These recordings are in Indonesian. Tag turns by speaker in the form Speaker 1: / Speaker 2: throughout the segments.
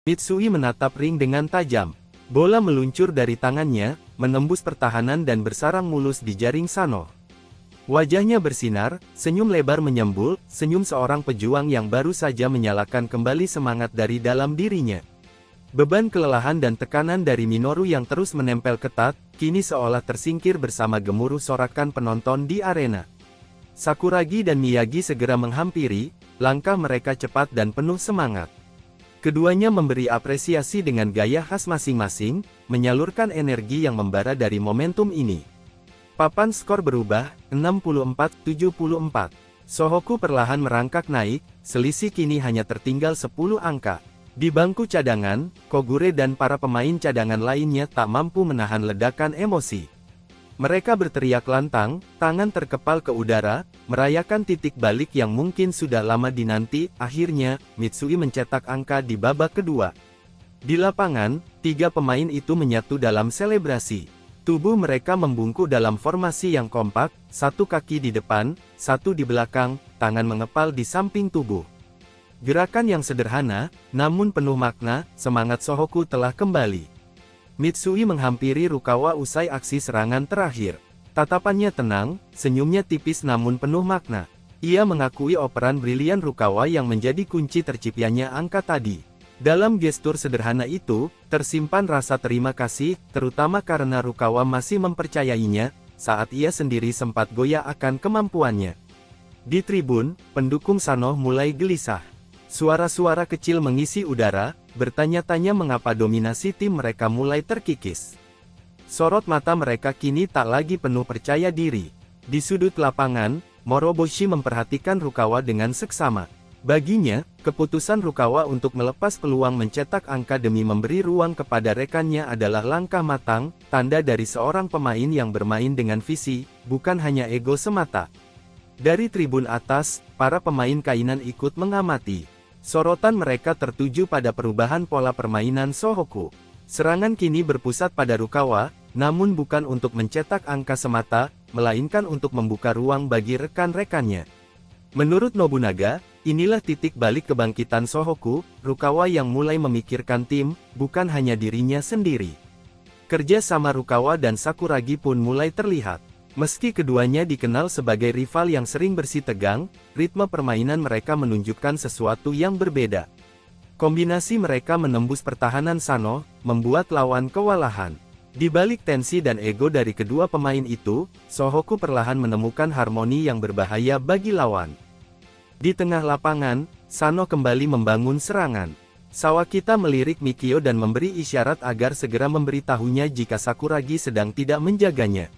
Speaker 1: Mitsui menatap ring dengan tajam. Bola meluncur dari tangannya, menembus pertahanan dan bersarang mulus di jaring Sano. Wajahnya bersinar, senyum lebar menyembul, senyum seorang pejuang yang baru saja menyalakan kembali semangat dari dalam dirinya. Beban kelelahan dan tekanan dari Minoru yang terus menempel ketat, kini seolah tersingkir bersama gemuruh sorakan penonton di arena. Sakuragi dan Miyagi segera menghampiri, langkah mereka cepat dan penuh semangat. Keduanya memberi apresiasi dengan gaya khas masing-masing, menyalurkan energi yang membara dari momentum ini. Papan skor berubah, 64-74. Sohoku perlahan merangkak naik, selisih kini hanya tertinggal 10 angka. Di bangku cadangan, Kogure dan para pemain cadangan lainnya tak mampu menahan ledakan emosi. Mereka berteriak lantang, tangan terkepal ke udara, merayakan titik balik yang mungkin sudah lama dinanti. Akhirnya, Mitsui mencetak angka di babak kedua. Di lapangan, tiga pemain itu menyatu dalam selebrasi. Tubuh mereka membungkuk dalam formasi yang kompak, satu kaki di depan, satu di belakang, tangan mengepal di samping tubuh. Gerakan yang sederhana, namun penuh makna, semangat Sohoku telah kembali. Mitsui menghampiri Rukawa usai aksi serangan terakhir. Tatapannya tenang, senyumnya tipis namun penuh makna. Ia mengakui operan brilian Rukawa yang menjadi kunci terciptanya angka tadi. Dalam gestur sederhana itu, tersimpan rasa terima kasih, terutama karena Rukawa masih mempercayainya, saat ia sendiri sempat goyah akan kemampuannya. Di tribun, pendukung Sano mulai gelisah. Suara-suara kecil mengisi udara, bertanya-tanya mengapa dominasi tim mereka mulai terkikis. Sorot mata mereka kini tak lagi penuh percaya diri. Di sudut lapangan, Moroboshi memperhatikan Rukawa dengan seksama. Baginya, keputusan Rukawa untuk melepas peluang mencetak angka demi memberi ruang kepada rekannya adalah langkah matang, tanda dari seorang pemain yang bermain dengan visi, bukan hanya ego semata. Dari tribun atas, para pemain kainan ikut mengamati. Sorotan mereka tertuju pada perubahan pola permainan Sohoku. Serangan kini berpusat pada Rukawa, namun bukan untuk mencetak angka semata, melainkan untuk membuka ruang bagi rekan-rekannya. Menurut Nobunaga, inilah titik balik kebangkitan Sohoku, Rukawa yang mulai memikirkan tim, bukan hanya dirinya sendiri. Kerja sama Rukawa dan Sakuragi pun mulai terlihat. Meski keduanya dikenal sebagai rival yang sering bersitegang, ritme permainan mereka menunjukkan sesuatu yang berbeda. Kombinasi mereka menembus pertahanan Sano, membuat lawan kewalahan. Di balik tensi dan ego dari kedua pemain itu, Sohoku perlahan menemukan harmoni yang berbahaya bagi lawan. Di tengah lapangan, Sano kembali membangun serangan. Sawakita melirik Mikio dan memberi isyarat agar segera memberitahunya jika Sakuragi sedang tidak menjaganya.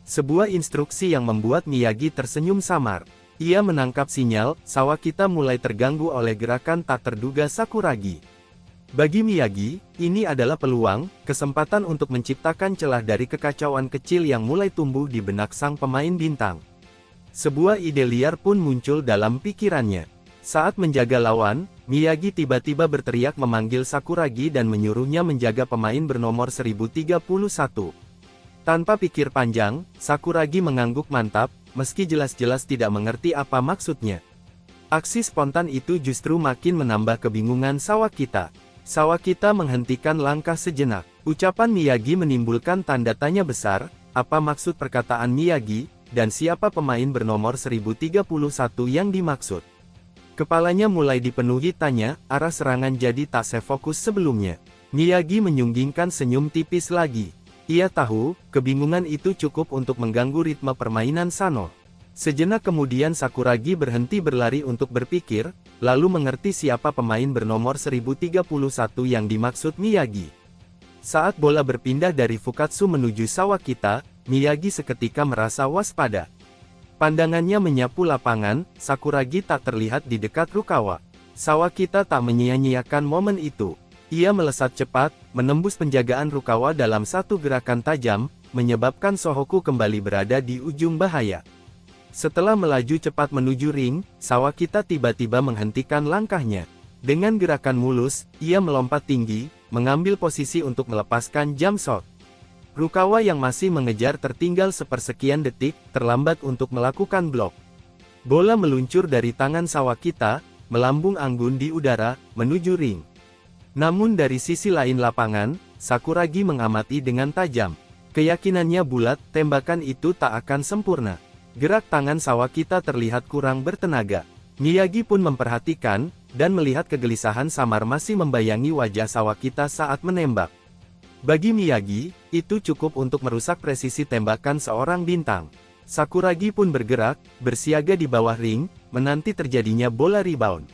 Speaker 1: Sebuah instruksi yang membuat Miyagi tersenyum samar. Ia menangkap sinyal, Sawakita mulai terganggu oleh gerakan tak terduga Sakuragi. Bagi Miyagi, ini adalah peluang, kesempatan untuk menciptakan celah dari kekacauan kecil yang mulai tumbuh di benak sang pemain bintang. Sebuah ide liar pun muncul dalam pikirannya. Saat menjaga lawan, Miyagi tiba-tiba berteriak memanggil Sakuragi dan menyuruhnya menjaga pemain bernomor 1031. Tanpa pikir panjang, Sakuragi mengangguk mantap, meski jelas-jelas tidak mengerti apa maksudnya. Aksi spontan itu justru makin menambah kebingungan Sawakita. Sawakita menghentikan langkah sejenak. Ucapan Miyagi menimbulkan tanda tanya besar, apa maksud perkataan Miyagi? Dan siapa pemain bernomor 1031 yang dimaksud? Kepalanya mulai dipenuhi tanya, arah serangan jadi tak sefokus sebelumnya. Miyagi menyunggingkan senyum tipis lagi. Ia tahu, kebingungan itu cukup untuk mengganggu ritme permainan Sano. Sejenak kemudian Sakuragi berhenti berlari untuk berpikir, lalu mengerti siapa pemain bernomor 1031 yang dimaksud Miyagi. Saat bola berpindah dari Fukatsu menuju Sawakita, Miyagi seketika merasa waspada. Pandangannya menyapu lapangan, Sakuragi tak terlihat di dekat Rukawa. Sawakita tak menyia-nyiakan momen itu. Ia melesat cepat, menembus penjagaan Rukawa dalam satu gerakan tajam, menyebabkan Sohoku kembali berada di ujung bahaya. Setelah melaju cepat menuju ring, Sawakita tiba-tiba menghentikan langkahnya. Dengan gerakan mulus, ia melompat tinggi, mengambil posisi untuk melepaskan jump shot. Rukawa yang masih mengejar tertinggal sepersekian detik, terlambat untuk melakukan blok. Bola meluncur dari tangan Sawakita, melambung anggun di udara, menuju ring. Namun dari sisi lain lapangan, Sakuragi mengamati dengan tajam. Keyakinannya bulat, tembakan itu tak akan sempurna. Gerak tangan Sawakita terlihat kurang bertenaga. Miyagi pun memperhatikan, dan melihat kegelisahan samar masih membayangi wajah Sawakita saat menembak. Bagi Miyagi, itu cukup untuk merusak presisi tembakan seorang bintang. Sakuragi pun bergerak, bersiaga di bawah ring, menanti terjadinya bola rebound.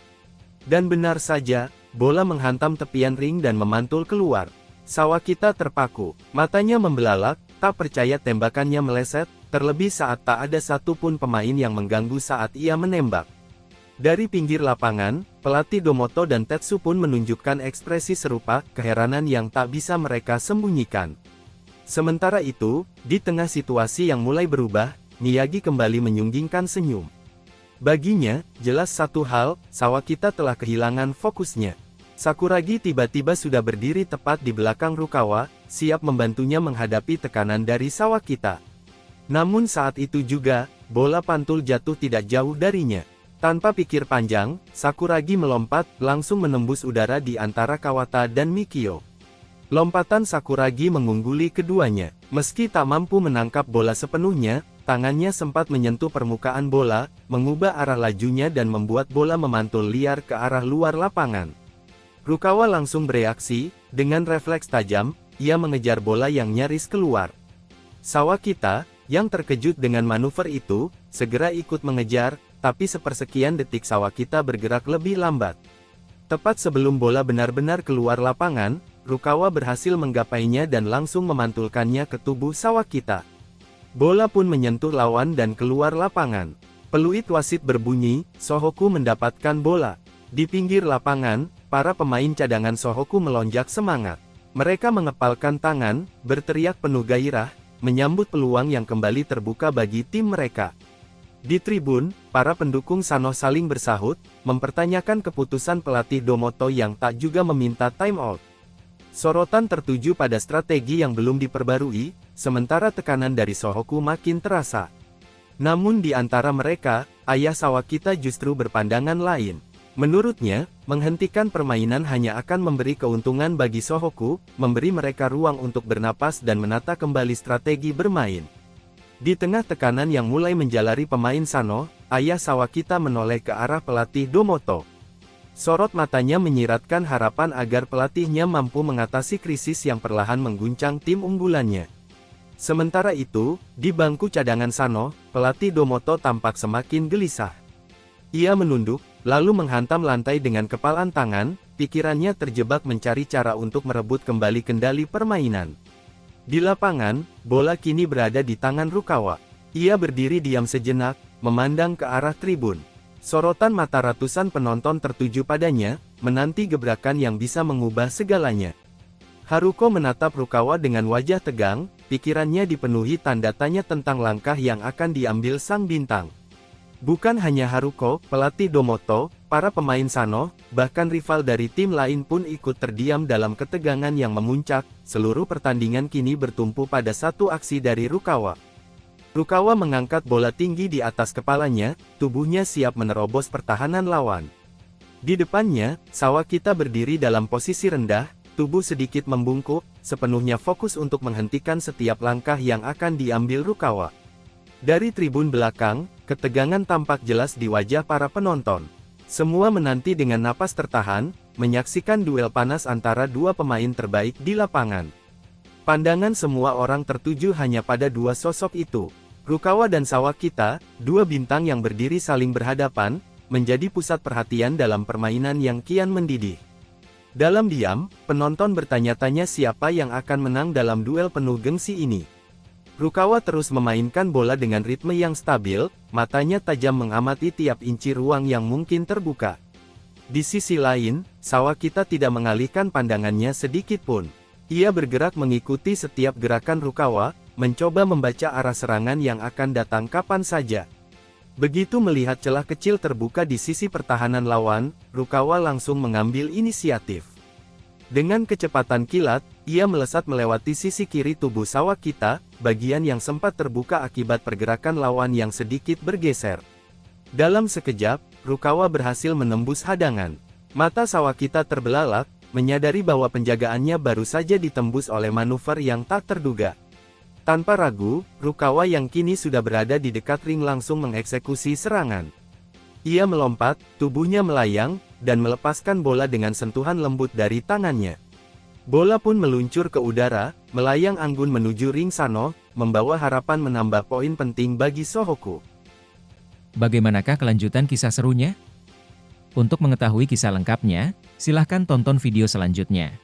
Speaker 1: Dan benar saja, bola menghantam tepian ring dan memantul keluar. Sawakita terpaku, matanya membelalak, tak percaya tembakannya meleset, terlebih saat tak ada satupun pemain yang mengganggu saat ia menembak. Dari pinggir lapangan, pelatih Domoto dan Tetsu pun menunjukkan ekspresi serupa, keheranan yang tak bisa mereka sembunyikan. Sementara itu, di tengah situasi yang mulai berubah, Miyagi kembali menyunggingkan senyum. Baginya, jelas satu hal, Sawakita telah kehilangan fokusnya. Sakuragi tiba-tiba sudah berdiri tepat di belakang Rukawa, siap membantunya menghadapi tekanan dari Sawakita. Namun saat itu juga, bola pantul jatuh tidak jauh darinya. Tanpa pikir panjang, Sakuragi melompat, langsung menembus udara di antara Kawata dan Mikio. Lompatan Sakuragi mengungguli keduanya. Meski tak mampu menangkap bola sepenuhnya, tangannya sempat menyentuh permukaan bola, mengubah arah lajunya dan membuat bola memantul liar ke arah luar lapangan. Rukawa langsung bereaksi, dengan refleks tajam, ia mengejar bola yang nyaris keluar. Sawakita, yang terkejut dengan manuver itu, segera ikut mengejar, tapi sepersekian detik Sawakita bergerak lebih lambat. Tepat sebelum bola benar-benar keluar lapangan, Rukawa berhasil menggapainya dan langsung memantulkannya ke tubuh Sawakita. Bola pun menyentuh lawan dan keluar lapangan. Peluit wasit berbunyi, Sohoku mendapatkan bola. Di pinggir lapangan, para pemain cadangan Sohoku melonjak semangat. Mereka mengepalkan tangan, berteriak penuh gairah, menyambut peluang yang kembali terbuka bagi tim mereka. Di tribun, para pendukung Sanoh saling bersahut, mempertanyakan keputusan pelatih Domoto yang tak juga meminta timeout. Sorotan tertuju pada strategi yang belum diperbarui, sementara tekanan dari Sohoku makin terasa. Namun di antara mereka, ayah Sawakita justru berpandangan lain. Menurutnya, menghentikan permainan hanya akan memberi keuntungan bagi Sohoku, memberi mereka ruang untuk bernapas dan menata kembali strategi bermain. Di tengah tekanan yang mulai menjalari pemain Sanoh, ayah Sawakita menoleh ke arah pelatih Domoto. Sorot matanya menyiratkan harapan agar pelatihnya mampu mengatasi krisis yang perlahan mengguncang tim unggulannya. Sementara itu, di bangku cadangan Sanoh, pelatih Domoto tampak semakin gelisah. Ia menunduk, lalu menghantam lantai dengan kepalan tangan, pikirannya terjebak mencari cara untuk merebut kembali kendali permainan. Di lapangan, bola kini berada di tangan Rukawa. Ia berdiri diam sejenak, memandang ke arah tribun. Sorotan mata ratusan penonton tertuju padanya, menanti gebrakan yang bisa mengubah segalanya. Haruko menatap Rukawa dengan wajah tegang, pikirannya dipenuhi tanda tanya tentang langkah yang akan diambil sang bintang. Bukan hanya Haruko, pelatih Domoto, para pemain Sanoh, bahkan rival dari tim lain pun ikut terdiam dalam ketegangan yang memuncak. Seluruh pertandingan kini bertumpu pada satu aksi dari Rukawa. Rukawa mengangkat bola tinggi di atas kepalanya, tubuhnya siap menerobos pertahanan lawan. Di depannya, Sawakita berdiri dalam posisi rendah, tubuh sedikit membungkuk, sepenuhnya fokus untuk menghentikan setiap langkah yang akan diambil Rukawa. Dari tribun belakang, ketegangan tampak jelas di wajah para penonton. Semua menanti dengan napas tertahan, menyaksikan duel panas antara dua pemain terbaik di lapangan. Pandangan semua orang tertuju hanya pada dua sosok itu. Rukawa dan Sawakita, dua bintang yang berdiri saling berhadapan, menjadi pusat perhatian dalam permainan yang kian mendidih. Dalam diam, penonton bertanya-tanya siapa yang akan menang dalam duel penuh gengsi ini. Rukawa terus memainkan bola dengan ritme yang stabil, matanya tajam mengamati tiap inci ruang yang mungkin terbuka. Di sisi lain, Sawakita tidak mengalihkan pandangannya sedikit pun. Ia bergerak mengikuti setiap gerakan Rukawa, mencoba membaca arah serangan yang akan datang kapan saja. Begitu melihat celah kecil terbuka di sisi pertahanan lawan, Rukawa langsung mengambil inisiatif. Dengan kecepatan kilat, ia melesat melewati sisi kiri tubuh Sawakita, bagian yang sempat terbuka akibat pergerakan lawan yang sedikit bergeser. Dalam sekejap, Rukawa berhasil menembus hadangan. Mata Sawakita terbelalak, menyadari bahwa penjagaannya baru saja ditembus oleh manuver yang tak terduga. Tanpa ragu, Rukawa yang kini sudah berada di dekat ring langsung mengeksekusi serangan. Ia melompat, tubuhnya melayang, dan melepaskan bola dengan sentuhan lembut dari tangannya. Bola pun meluncur ke udara, melayang anggun menuju ring Sano, membawa harapan menambah poin penting bagi Sohoku.
Speaker 2: Bagaimanakah kelanjutan kisah serunya? Untuk mengetahui kisah lengkapnya, silahkan tonton video selanjutnya.